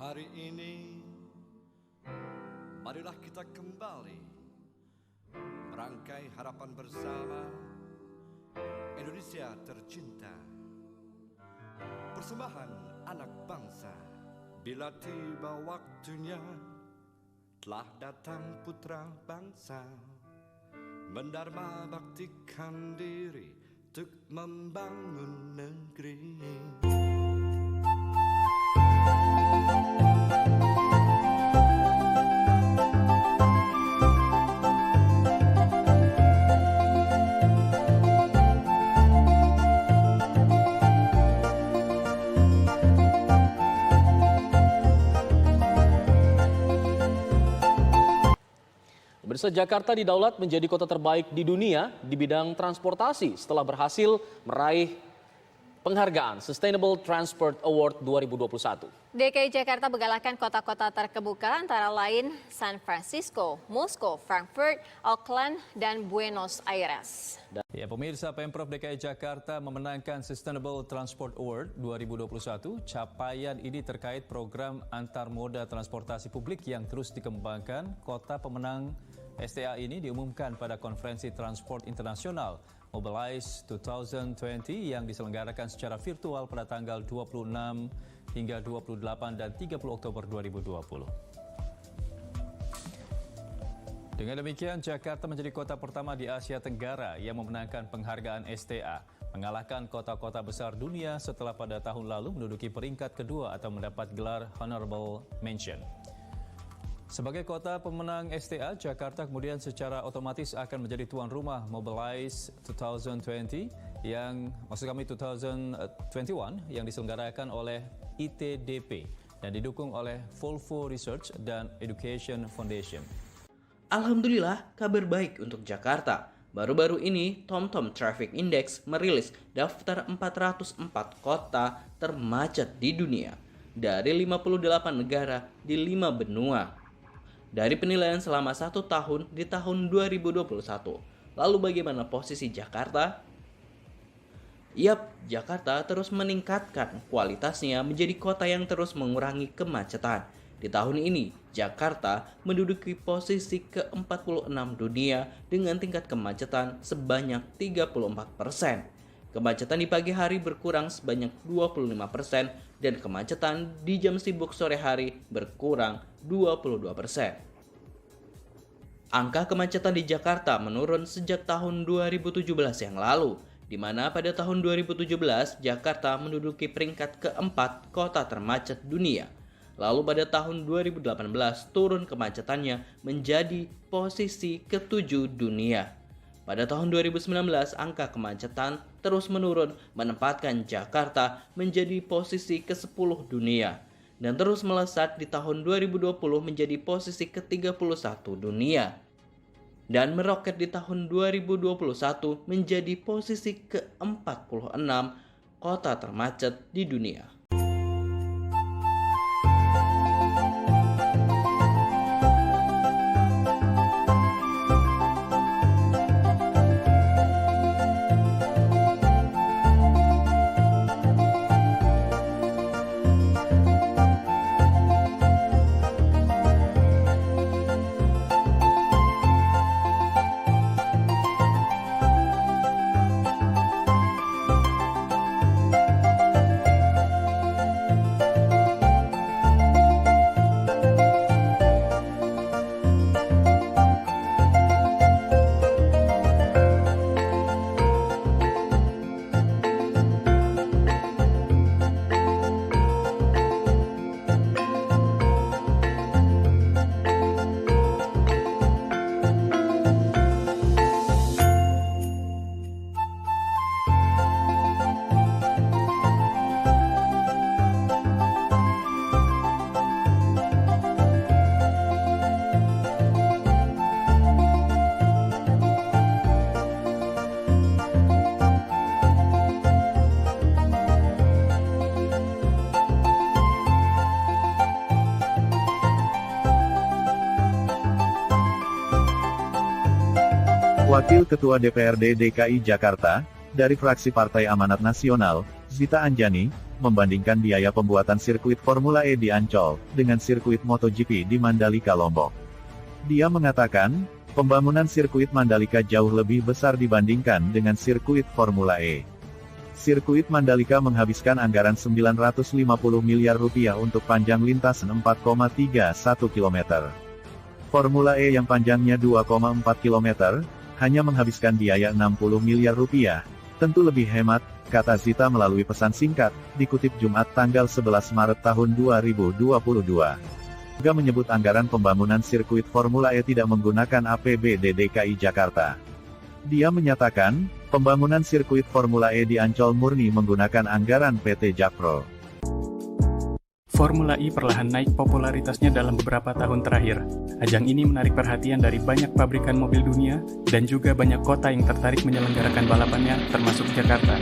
Hari ini, marilah kita kembali merangkai harapan bersama Indonesia tercinta. Persembahan anak bangsa, bila tiba waktunya, telah datang putra bangsa, mendarma baktikan diri untuk membangun negeri. Pemirsa, Jakarta didaulat menjadi kota terbaik di dunia di bidang transportasi setelah berhasil meraih penghargaan Sustainable Transport Award 2021. DKI Jakarta mengalahkan kota-kota terkemuka antara lain San Francisco, Moskow, Frankfurt, Auckland, dan Buenos Aires. Ya, pemirsa, Pemprov DKI Jakarta memenangkan Sustainable Transport Award 2021. Capaian ini terkait program antar moda transportasi publik yang terus dikembangkan. Kota pemenang STA ini diumumkan pada Konferensi Transport Internasional Mobilize 2020 yang diselenggarakan secara virtual pada tanggal 26 hingga 28 dan 30 Oktober 2020. Dengan demikian, Jakarta menjadi kota pertama di Asia Tenggara yang memenangkan penghargaan STA, mengalahkan kota-kota besar dunia setelah pada tahun lalu menduduki peringkat kedua atau mendapat gelar Honorable Mention. Sebagai kota pemenang STA, Jakarta kemudian secara otomatis akan menjadi tuan rumah Mobilize 2020 yang 2021 yang diselenggarakan oleh ITDP dan didukung oleh Volvo Research dan Education Foundation. Alhamdulillah, kabar baik untuk Jakarta. Baru-baru ini, TomTom Traffic Index merilis daftar 404 kota termacet di dunia dari 58 negara di 5 benua. Dari penilaian selama 1 tahun di tahun 2021. Lalu bagaimana posisi Jakarta? Yap, Jakarta terus meningkatkan kualitasnya menjadi kota yang terus mengurangi kemacetan. Di tahun ini, Jakarta menduduki posisi ke-46 dunia dengan tingkat kemacetan sebanyak 34%. Kemacetan di pagi hari berkurang sebanyak 25% dan kemacetan di jam sibuk sore hari berkurang 22%. Angka kemacetan di Jakarta menurun sejak tahun 2017 yang lalu, di mana pada tahun 2017 Jakarta menduduki peringkat keempat kota termacet dunia. Lalu pada tahun 2018 turun kemacetannya menjadi posisi ke-7 dunia. Pada tahun 2019 angka kemacetan terus menurun menempatkan Jakarta menjadi posisi ke-10 dunia dan terus melesat di tahun 2020 menjadi posisi ke-31 dunia dan meroket di tahun 2021 menjadi posisi ke-46 kota termacet di dunia. Wakil Ketua DPRD DKI Jakarta, dari fraksi Partai Amanat Nasional, Zita Anjani, membandingkan biaya pembuatan sirkuit Formula E di Ancol, dengan sirkuit MotoGP di Mandalika Lombok. Dia mengatakan, pembangunan sirkuit Mandalika jauh lebih besar dibandingkan dengan sirkuit Formula E. Sirkuit Mandalika menghabiskan anggaran 950 miliar rupiah untuk panjang lintas 4,31 km. Formula E yang panjangnya 2,4 km, hanya menghabiskan biaya 60 miliar rupiah. Tentu lebih hemat, kata Zita melalui pesan singkat, dikutip Jumat tanggal 11 Maret tahun 2022. Juga menyebut anggaran pembangunan sirkuit Formula E tidak menggunakan APBD DKI Jakarta. Dia menyatakan, pembangunan sirkuit Formula E di Ancol murni menggunakan anggaran PT Jakpro. Formula E perlahan naik popularitasnya dalam beberapa tahun terakhir. Ajang ini menarik perhatian dari banyak pabrikan mobil dunia, dan juga banyak kota yang tertarik menyelenggarakan balapannya, termasuk Jakarta.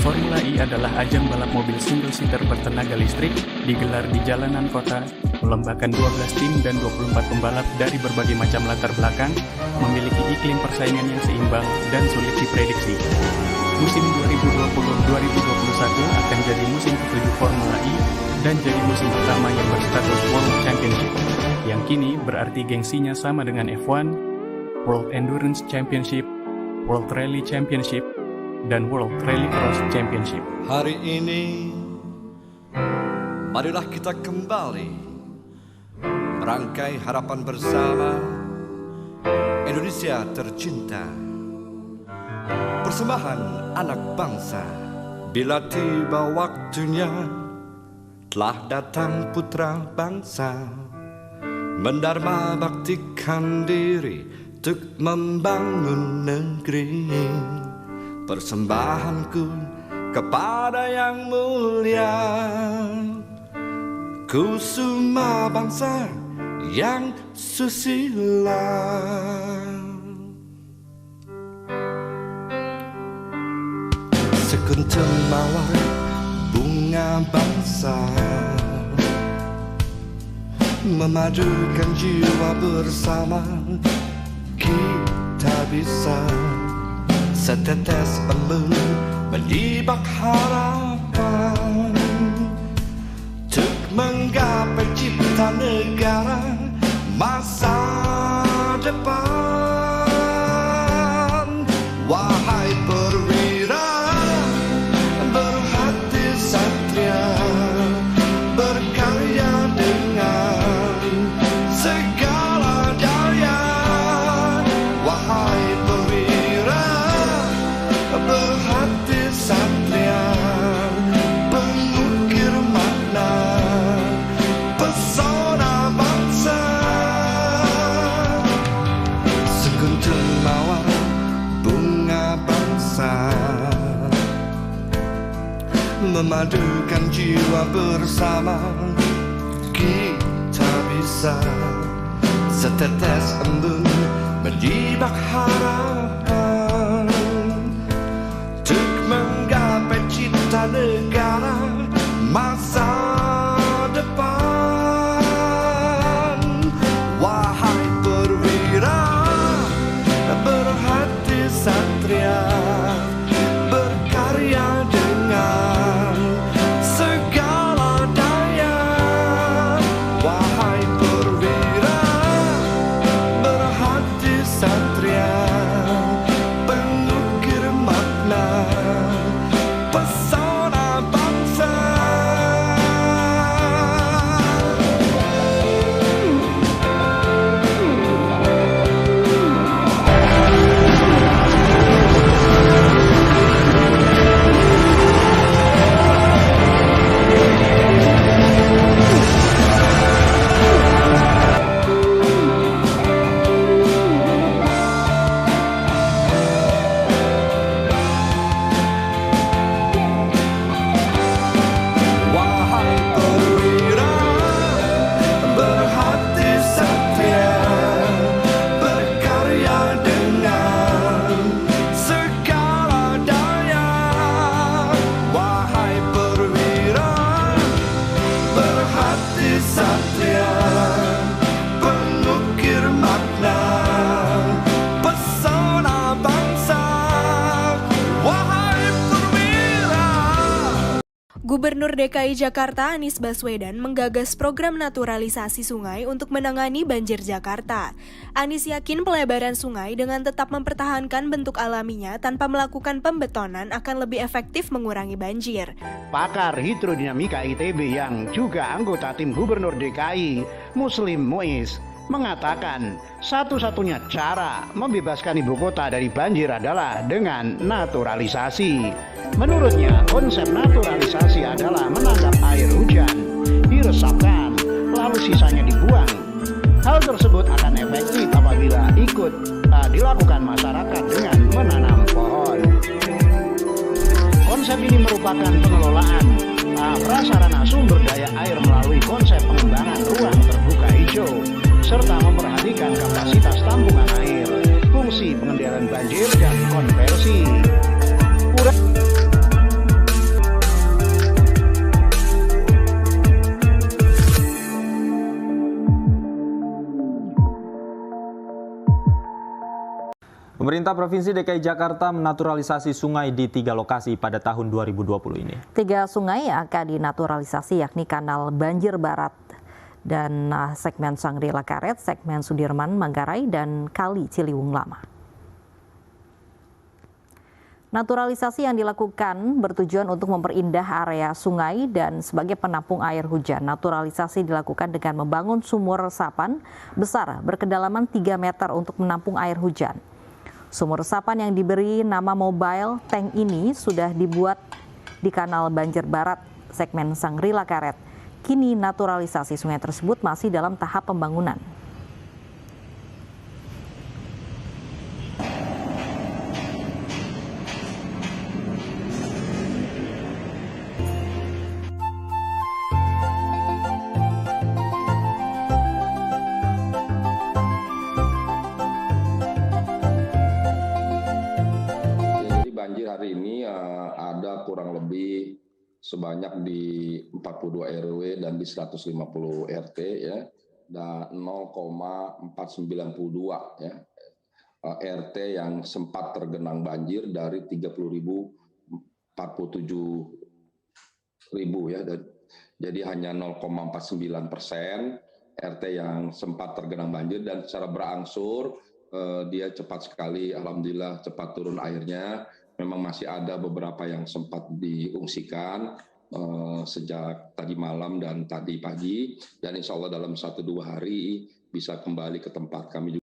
Formula E adalah ajang balap mobil single-seater bertenaga listrik, digelar di jalanan kota, melombakan 12 tim dan 24 pembalap dari berbagai macam latar belakang, memiliki iklim persaingan yang seimbang dan sulit diprediksi. Musim 2020-2021 akan jadi musim ke-7 Formula E, dan jadi musim pertama yang berstatus World Championship, yang kini berarti gengsinya sama dengan F1, World Endurance Championship, World Rally Championship, dan World Rally Cross Championship. Hari ini, marilah kita kembali merangkai harapan bersama Indonesia tercinta. Persembahan anak bangsa, bila tiba waktunya, telah datang putra bangsa, mendarma baktikan diri untuk membangun negeri. Persembahanku kepada yang mulia, kusuma bangsa yang susila. Sekuntum mawar bunga bangsa, memadukan jiwa bersama, kita bisa. Setetes embun menjebak harapan, untuk menggapai cipta negara masa depan. Wahai perwira, berhati satria, berkarya dengan segala daya. Wahai perwira, berhati satria, pengukir makna pesona bangsa. Sekuntum mawar bunga bangsa, memadukan jiwa bersama, kita bisa. Setetes embun menjebak harapan, untuk menggapai cipta negara masa depan. Wahai perwira, berhati satria, berkarya dengan segala daya. Wahai perwira, berhati satria, pengukir makna pesona bangsa. Gubernur DKI Jakarta Anies Baswedan menggagas program naturalisasi sungai untuk menangani banjir Jakarta. Anies yakin pelebaran sungai dengan tetap mempertahankan bentuk alaminya tanpa melakukan pembetonan akan lebih efektif mengurangi banjir. Pakar hidrodinamika ITB yang juga anggota tim Gubernur DKI, Muslim Muiz, mengatakan satu-satunya cara membebaskan ibu kota dari banjir adalah dengan naturalisasi. Menurutnya, konsep naturalisasi adalah menangkap air hujan, diresapkan, lalu sisanya dibuang. Hal tersebut akan efektif apabila ikut dilakukan masyarakat dengan menanam pohon. Konsep ini merupakan pengelolaan prasarana sumber daya air melalui konsep pengembangan ruang terbuka hijau, serta memperhatikan kapasitas tampungan air, fungsi pengendalian banjir, dan konversi. Pemerintah Provinsi DKI Jakarta menaturalisasi sungai di 3 lokasi pada tahun 2020 ini. 3 sungai yang akan dinaturalisasi yakni Kanal Banjir Barat dan segmen Sangrila Karet, segmen Sudirman Manggarai, dan Kali Ciliwung Lama. Naturalisasi yang dilakukan bertujuan untuk memperindah area sungai dan sebagai penampung air hujan. Naturalisasi dilakukan dengan membangun sumur resapan besar berkedalaman 3 meter untuk menampung air hujan. Sumur resapan yang diberi nama mobile tank ini sudah dibuat di Kanal Banjir Barat, segmen Sangrila Karet. Kini naturalisasi sungai tersebut masih dalam tahap pembangunan. Hari ini ada kurang lebih sebanyak di 42 RW dan di 150 RT ya, dan 0,492 ya RT yang sempat tergenang banjir dari 30.047.000 ya. Jadi hanya 0,49% RT yang sempat tergenang banjir, dan secara berangsur dia cepat sekali, alhamdulillah cepat turun airnya. Memang masih ada beberapa yang sempat diungsikan sejak tadi malam dan tadi pagi, dan insya Allah dalam 1-2 hari bisa kembali ke tempat kami juga.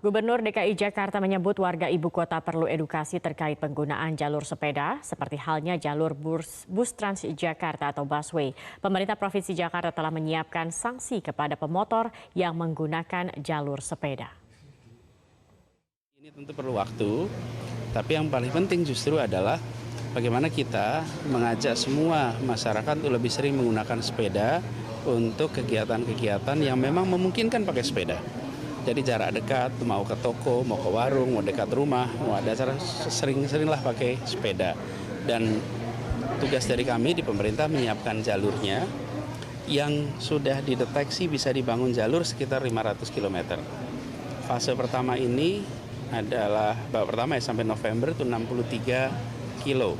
Gubernur DKI Jakarta menyebut warga ibu kota perlu edukasi terkait penggunaan jalur sepeda, seperti halnya jalur bus Transjakarta atau busway. Pemerintah Provinsi Jakarta telah menyiapkan sanksi kepada pemotor yang menggunakan jalur sepeda. Ini tentu perlu waktu, tapi yang paling penting justru adalah bagaimana kita mengajak semua masyarakat untuk lebih sering menggunakan sepeda untuk kegiatan-kegiatan yang memang memungkinkan pakai sepeda. Jadi jarak dekat, mau ke toko, mau ke warung, mau dekat rumah, mau ada acara sering-seringlah pakai sepeda. Dan tugas dari kami di pemerintah menyiapkan jalurnya yang sudah dideteksi bisa dibangun jalur sekitar 500 km. Fase pertama ini adalah babak pertama ya, sampai November itu 63 kilo.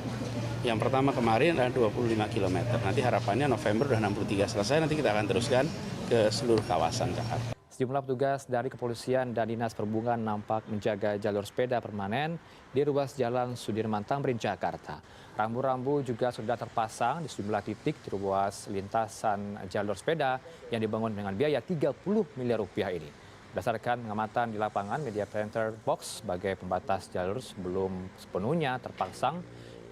Yang pertama kemarin adalah 25 km. Nanti harapannya November udah 63 selesai, nanti kita akan teruskan ke seluruh kawasan Jakarta. Sejumlah petugas dari kepolisian dan dinas perhubungan nampak menjaga jalur sepeda permanen di ruas Jalan Sudirman Tamrin, Jakarta. Rambu-rambu juga sudah terpasang di sejumlah titik di ruas lintasan jalur sepeda yang dibangun dengan biaya 30 miliar rupiah ini. Berdasarkan pengamatan di lapangan, media center box sebagai pembatas jalur sebelum sepenuhnya terpasang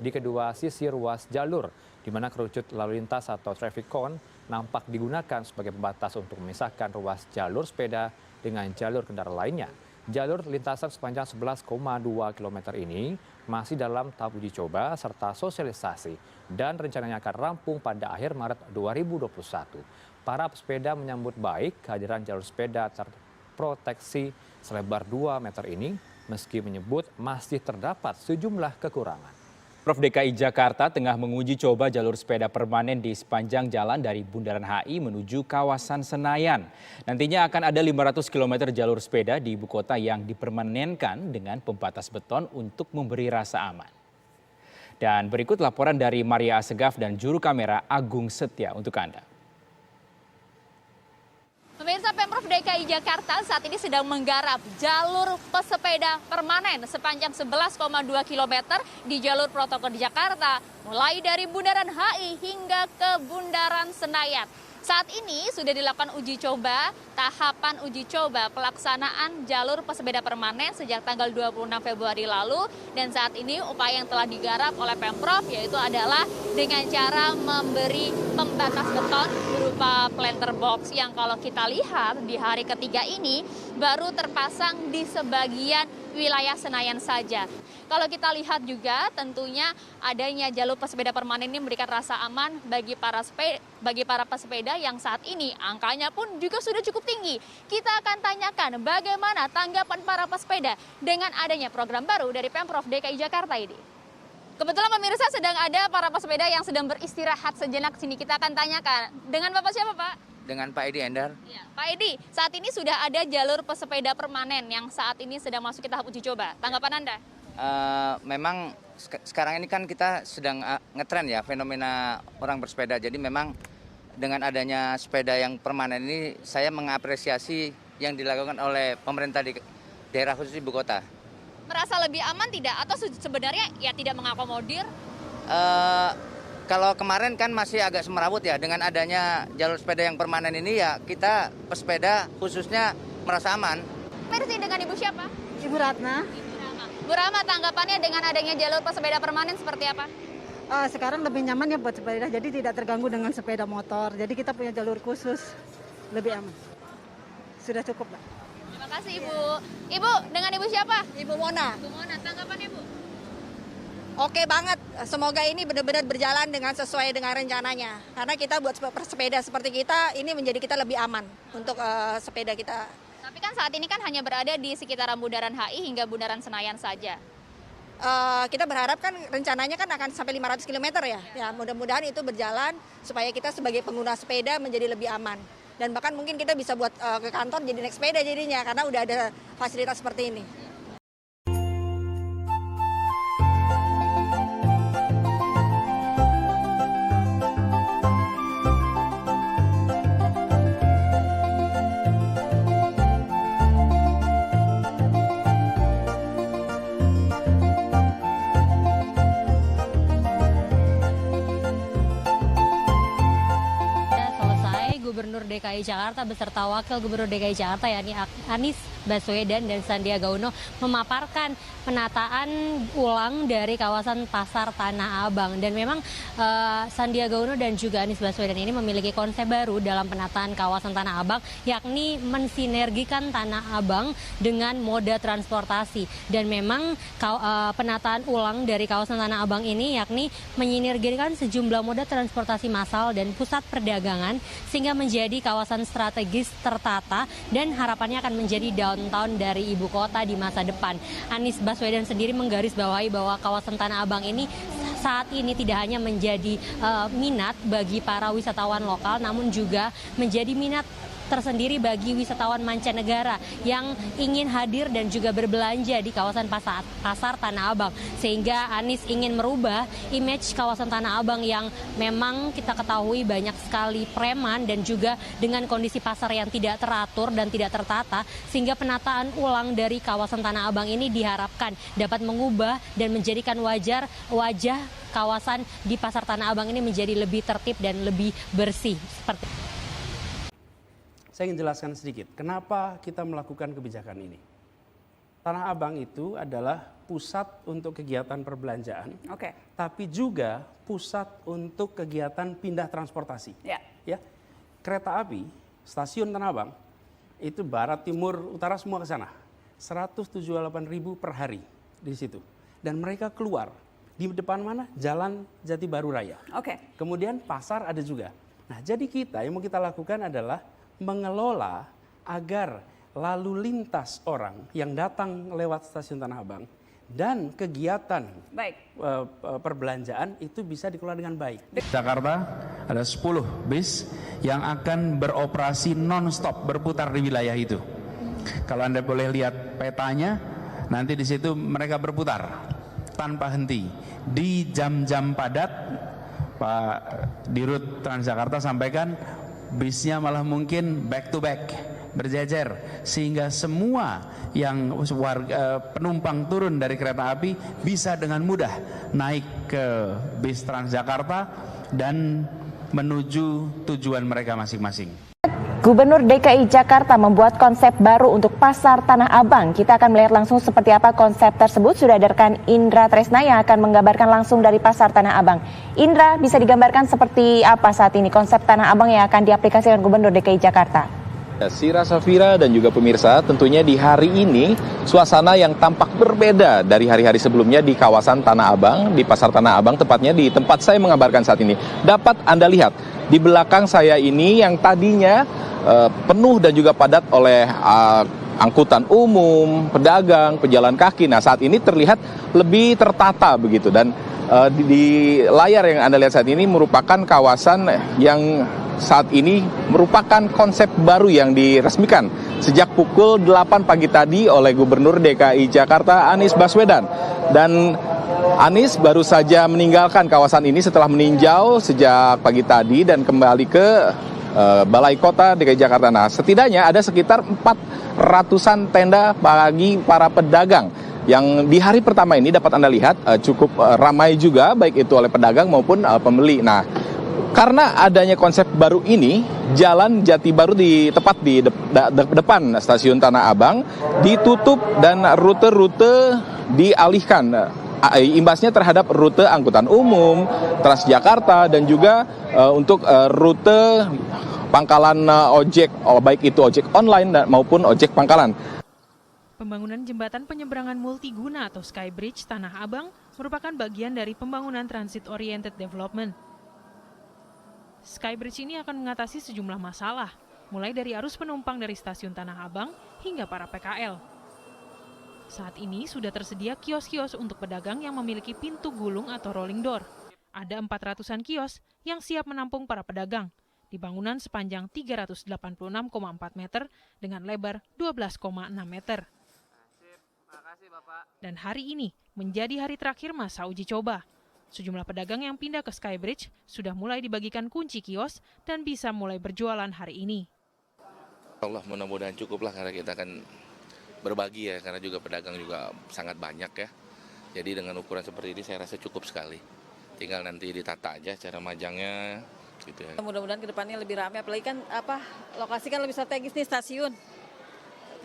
di kedua sisi ruas jalur, di mana kerucut lalu lintas atau traffic cone nampak digunakan sebagai pembatas untuk memisahkan ruas jalur sepeda dengan jalur kendaraan lainnya. Jalur lintasan sepanjang 11,2 km ini masih dalam tahap uji coba serta sosialisasi dan rencananya akan rampung pada akhir Maret 2021. Para pesepeda menyambut baik kehadiran jalur sepeda terproteksi selebar 2 meter ini, meski menyebut masih terdapat sejumlah kekurangan. Pemprov DKI Jakarta tengah menguji coba jalur sepeda permanen di sepanjang jalan dari Bundaran HI menuju kawasan Senayan. Nantinya akan ada 500 km jalur sepeda di ibu kota yang dipermanenkan dengan pembatas beton untuk memberi rasa aman. Dan berikut laporan dari Maria Asegaf dan juru kamera Agung Setia untuk Anda. Pemirsa, Pemprov DKI Jakarta saat ini sedang menggarap jalur pesepeda permanen sepanjang 11,2 km di jalur protokol di Jakarta, mulai dari Bundaran HI hingga ke Bundaran Senayan. Saat ini sudah dilakukan uji coba, tahapan uji coba pelaksanaan jalur pesepeda permanen sejak tanggal 26 Februari lalu. Dan saat ini upaya yang telah digarap oleh Pemprov yaitu adalah dengan cara memberi pembatas beton berupa planter box yang kalau kita lihat di hari ketiga ini baru terpasang di sebagian wilayah Senayan saja. Kalau kita lihat juga tentunya adanya jalur pesepeda permanen ini memberikan rasa aman bagi para pesepeda yang saat ini angkanya pun juga sudah cukup tinggi. Kita akan tanyakan bagaimana tanggapan para pesepeda dengan adanya program baru dari Pemprov DKI Jakarta ini. Kebetulan pemirsa sedang ada para pesepeda yang sedang beristirahat sejenak sini. Kita akan tanyakan. Dengan Bapak siapa, Pak? Dengan Pak Edi Endar. Ya, Pak Edi, saat ini sudah ada jalur pesepeda permanen yang saat ini sedang masuk ke tahap uji coba. Tanggapan Anda? Memang sekarang ini kan kita sedang ngetren ya fenomena orang bersepeda. Jadi memang dengan adanya sepeda yang permanen ini saya mengapresiasi yang dilakukan oleh pemerintah di daerah khusus ibu kota. Merasa lebih aman tidak? Atau sebenarnya ya tidak mengakomodir? Kalau kemarin kan masih agak semerawut ya, dengan adanya jalur sepeda yang permanen ini ya kita pesepeda khususnya merasa aman. Versi dengan Ibu siapa? Ibu Ratna. Bu Rama, tanggapannya dengan adanya jalur pesepeda permanen seperti apa? Sekarang lebih nyaman ya buat sepeda, jadi tidak terganggu dengan sepeda motor. Jadi kita punya jalur khusus, lebih aman. Sudah cukup, Pak. Terima kasih, Ibu. Ibu, dengan Ibu siapa? Ibu Mona. Ibu Mona, tanggapannya, Bu? Oke banget, semoga ini benar-benar berjalan dengan sesuai dengan rencananya. Karena kita buat sepeda seperti kita, ini menjadi kita lebih aman untuk sepeda kita. Tapi kan saat ini kan hanya berada di sekitaran Bundaran HI hingga Bundaran Senayan saja. Kita berharap kan rencananya kan akan sampai 500 km ya. Ya mudah-mudahan itu berjalan supaya kita sebagai pengguna sepeda menjadi lebih aman. Dan bahkan mungkin kita bisa buat ke kantor jadi naik sepeda jadinya karena udah ada fasilitas seperti ini. Gubernur DKI Jakarta beserta Wakil Gubernur DKI Jakarta yakni Anies Baswedan dan Sandiaga Uno memaparkan penataan ulang dari kawasan Pasar Tanah Abang. Dan memang Sandiaga Uno dan juga Anies Baswedan ini memiliki konsep baru dalam penataan kawasan Tanah Abang, yakni mensinergikan Tanah Abang dengan moda transportasi. Dan memang penataan ulang dari kawasan Tanah Abang ini yakni mensinergikan sejumlah moda transportasi massal dan pusat perdagangan sehingga menjadi kawasan strategis tertata dan harapannya akan menjadi downtown dari ibu kota di masa depan. Anies Baswedan sendiri menggarisbawahi bahwa kawasan Tanah Abang ini saat ini tidak hanya menjadi minat bagi para wisatawan lokal, namun juga menjadi minat tersendiri bagi wisatawan mancanegara yang ingin hadir dan juga berbelanja di kawasan pasar Tanah Abang. Sehingga Anies ingin merubah image kawasan Tanah Abang yang memang kita ketahui banyak sekali preman dan juga dengan kondisi pasar yang tidak teratur dan tidak tertata, sehingga penataan ulang dari kawasan Tanah Abang ini diharapkan dapat mengubah dan menjadikan wajah kawasan di pasar Tanah Abang ini menjadi lebih tertib dan lebih bersih. Seperti saya ingin jelaskan sedikit, kenapa kita melakukan kebijakan ini. Tanah Abang itu adalah pusat untuk kegiatan perbelanjaan, tapi juga pusat untuk kegiatan pindah transportasi. Ya. Kereta api, stasiun Tanah Abang, itu barat, timur, utara semua ke sana. 178.000 per hari di situ. Dan mereka keluar, di depan mana? Jalan Jati Baru Raya. Kemudian pasar ada juga. Nah, jadi kita yang mau kita lakukan adalah mengelola agar lalu lintas orang yang datang lewat stasiun Tanah Abang dan kegiatan perbelanjaan itu bisa dikelola dengan baik. Jakarta ada 10 bis yang akan beroperasi non-stop berputar di wilayah itu. Kalau Anda boleh lihat petanya, nanti di situ mereka berputar tanpa henti di jam-jam padat. Pak Dirut Transjakarta sampaikan bisnya malah mungkin back to back, berjejer, sehingga semua yang penumpang turun dari kereta api bisa dengan mudah naik ke bis Transjakarta dan menuju tujuan mereka masing-masing. Gubernur DKI Jakarta membuat konsep baru untuk Pasar Tanah Abang. Kita akan melihat langsung seperti apa konsep tersebut. Sudah ada rekan Indra Tresna yang akan menggambarkan langsung dari Pasar Tanah Abang. Indra, bisa digambarkan seperti apa saat ini konsep Tanah Abang yang akan diaplikasikan Gubernur DKI Jakarta? Sira Safira dan juga pemirsa, tentunya di hari ini suasana yang tampak berbeda dari hari-hari sebelumnya di kawasan Tanah Abang, di Pasar Tanah Abang, tepatnya di tempat saya mengabarkan saat ini. Dapat Anda lihat di belakang saya ini yang tadinya penuh dan juga padat oleh angkutan umum, pedagang, pejalan kaki. Nah, saat ini terlihat lebih tertata begitu, dan di layar yang Anda lihat saat ini merupakan kawasan yang saat ini merupakan konsep baru yang diresmikan sejak pukul 8 pagi tadi oleh Gubernur DKI Jakarta Anies Baswedan. Dan Anies baru saja meninggalkan kawasan ini setelah meninjau sejak pagi tadi dan kembali ke Balai Kota DKI Jakarta. Nah, setidaknya ada sekitar 400-an tenda bagi para pedagang yang di hari pertama ini dapat Anda lihat cukup ramai juga, baik itu oleh pedagang maupun pembeli. Nah, karena adanya konsep baru ini, Jalan Jati Baru tepat di depan stasiun Tanah Abang ditutup dan rute-rute dialihkan. Imbasnya terhadap rute angkutan umum, Transjakarta, dan juga untuk rute pangkalan ojek, baik itu ojek online maupun ojek pangkalan. Pembangunan jembatan penyeberangan multiguna atau Skybridge Tanah Abang merupakan bagian dari pembangunan Transit Oriented Development. Skybridge ini akan mengatasi sejumlah masalah, mulai dari arus penumpang dari stasiun Tanah Abang hingga para PKL. Saat ini sudah tersedia kios-kios untuk pedagang yang memiliki pintu gulung atau rolling door. Ada 400-an kios yang siap menampung para pedagang di bangunan sepanjang 386,4 meter dengan lebar 12,6 meter. Dan hari ini menjadi hari terakhir masa uji coba. Sejumlah pedagang yang pindah ke Skybridge sudah mulai dibagikan kunci kios dan bisa mulai berjualan hari ini. Allah, mudah-mudahan cukup lah karena kita akan berbagi ya, karena juga pedagang juga sangat banyak ya. Jadi dengan ukuran seperti ini saya rasa cukup sekali. Tinggal nanti ditata aja cara majangnya gitu ya. Mudah-mudahan ke depannya lebih ramai, apalagi kan lokasi kan lebih strategis nih stasiun.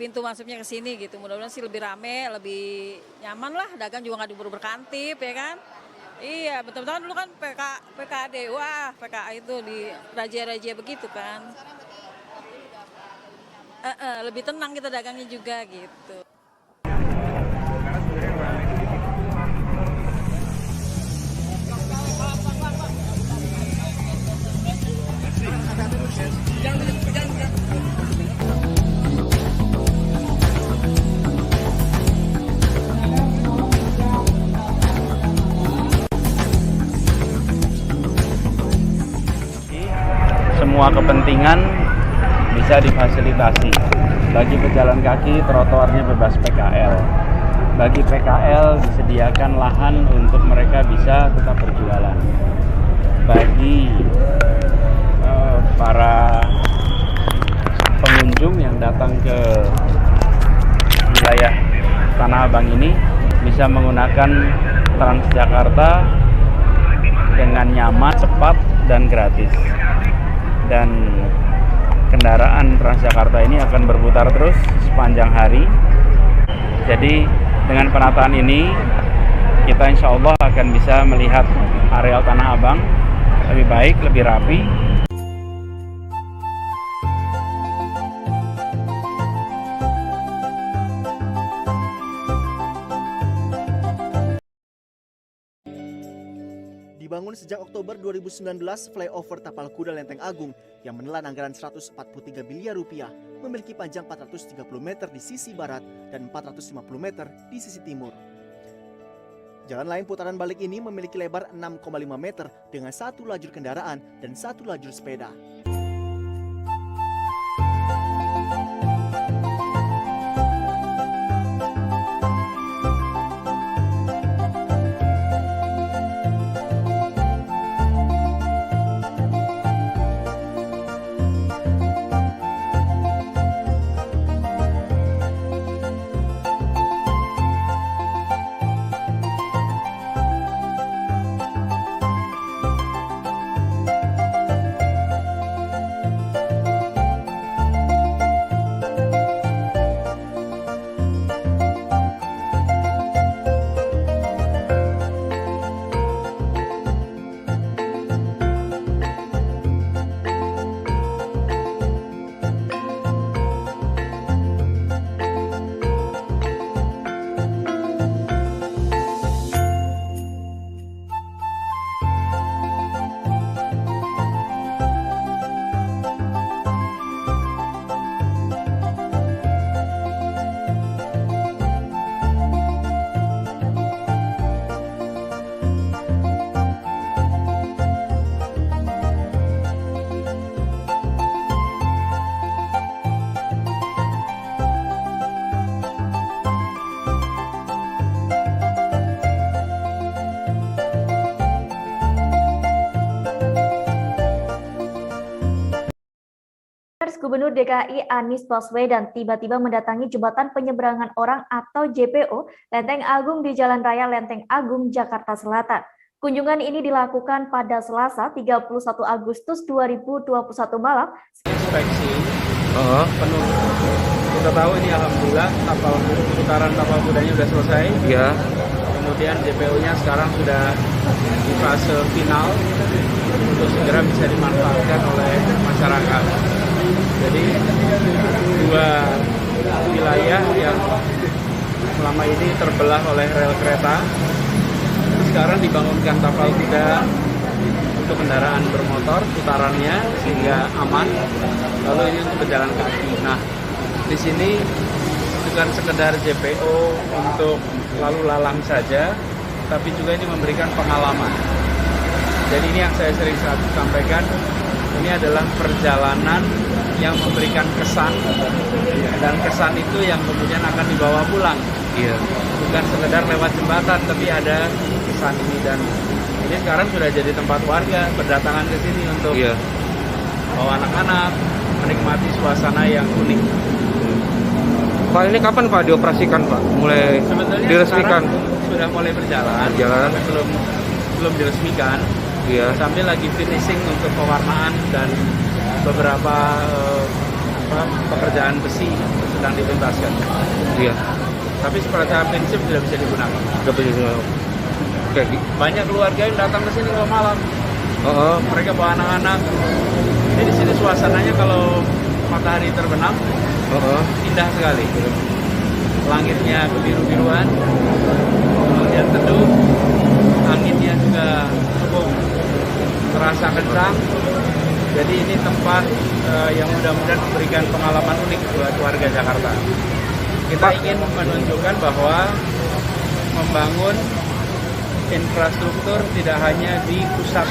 pintu masuknya ke sini gitu. Mudah-mudahan sih lebih rame, lebih nyaman lah. Dagang juga nggak diburu berkantip ya kan. Iya, betul-betul dulu kan PKD, wah PKA itu di razia-razia begitu kan. Lebih tenang kita dagangnya juga gitu. Semua kepentingan bisa difasilitasi. Bagi pejalan kaki, trotoarnya bebas PKL. Bagi PKL disediakan lahan untuk mereka bisa tetap berjualan. Bagi para pengunjung yang datang ke wilayah Tanah Abang ini bisa menggunakan Transjakarta dengan nyaman, cepat, dan gratis. Dan kendaraan Transjakarta ini akan berputar terus sepanjang hari. Jadi dengan penataan ini kita insya Allah akan bisa melihat areal Tanah Abang lebih baik, lebih rapi. Dibangun sejak Oktober 2019, flyover Tapal Kuda Lenteng Agung yang menelan anggaran 143 miliar rupiah memiliki panjang 430 meter di sisi barat dan 450 meter di sisi timur. Jalan layang putaran balik ini memiliki lebar 6,5 meter dengan 1 lajur kendaraan dan 1 lajur sepeda. Gubernur DKI Anies Baswedan tiba-tiba mendatangi jembatan penyeberangan orang atau JPO Lenteng Agung di Jalan Raya Lenteng Agung, Jakarta Selatan. Kunjungan ini dilakukan pada Selasa 31 Agustus 2021 malam. Inspeksi penuh. Kita tahu ini alhamdulillah putaran tapal kudanya sudah selesai. Ya. Kemudian JPO-nya sekarang sudah di fase final untuk segera bisa dimanfaatkan oleh masyarakat. Jadi dua wilayah yang selama ini terbelah oleh rel kereta, sekarang dibangunkan tapal kuda untuk kendaraan bermotor putarannya sehingga aman. Lalu ini untuk berjalan kaki. Nah, di sini bukan sekedar JPO untuk lalu lalang saja, tapi juga ini memberikan pengalaman. Jadi ini yang saya sering sampaikan, ini adalah perjalanan yang memberikan kesan, dan kesan itu yang kemudian akan dibawa pulang. Iya. Bukan sekedar lewat jembatan, tapi ada kesan ini, dan ini sekarang sudah jadi tempat warga berdatangan ke sini untuk bawa anak-anak, menikmati suasana yang unik. Pak, ini kapan Pak dioperasikan Pak? Mulai sebetulnya diresmikan? Sudah mulai berjalan, tapi belum diresmikan. Iya. Sambil lagi finishing untuk pewarnaan dan beberapa pekerjaan besi sedang dituntaskan. Iya. Tapi secara prinsip tidak bisa digunakan. Tidak bisa digunakan. Oke. Banyak keluarga yang datang ke sini kalau malam. Mereka bawa anak-anak. Jadi di sini suasananya kalau matahari terbenam, indah sekali. Langitnya kebiru-biruan, kemudian teduh, anginnya juga cukup terasa kencang. Jadi ini tempat yang mudah-mudahan memberikan pengalaman unik buat warga Jakarta. Kita ingin menunjukkan bahwa membangun infrastruktur tidak hanya di pusat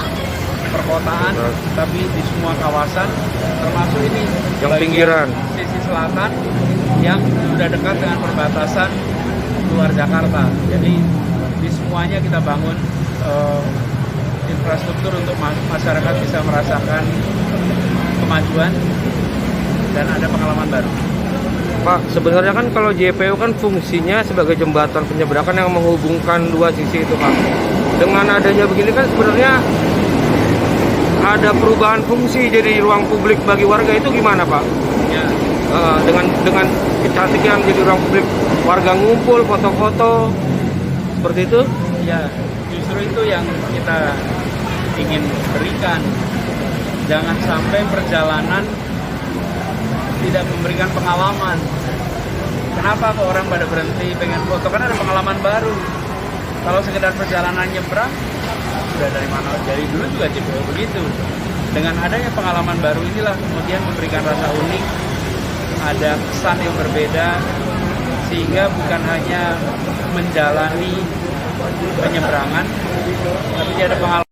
perkotaan, tapi di semua kawasan, termasuk ini yang pinggiran, sisi selatan yang sudah dekat dengan perbatasan luar Jakarta. Jadi di semuanya kita bangun infrastruktur untuk masyarakat bisa merasakan kemajuan dan ada pengalaman baru. Pak, sebenarnya kan kalau JPU kan fungsinya sebagai jembatan penyeberangan yang menghubungkan dua sisi itu, Pak. Dengan adanya begini kan sebenarnya ada perubahan fungsi jadi ruang publik bagi warga, itu gimana, Pak? Ya. Dengan kecantikan jadi ruang publik, warga ngumpul, foto-foto, seperti itu? Ya, justru itu yang kita ingin berikan. Jangan sampai perjalanan tidak memberikan pengalaman. Kenapa kok orang pada berhenti pengen foto? Kan ada pengalaman baru. Kalau sekedar perjalanan nyebrang, sudah dari mana? Dari dulu juga JPU begitu. Dengan adanya pengalaman baru inilah kemudian memberikan rasa unik, ada kesan yang berbeda, sehingga bukan hanya menjalani penyeberangan, tapi ada pengalaman.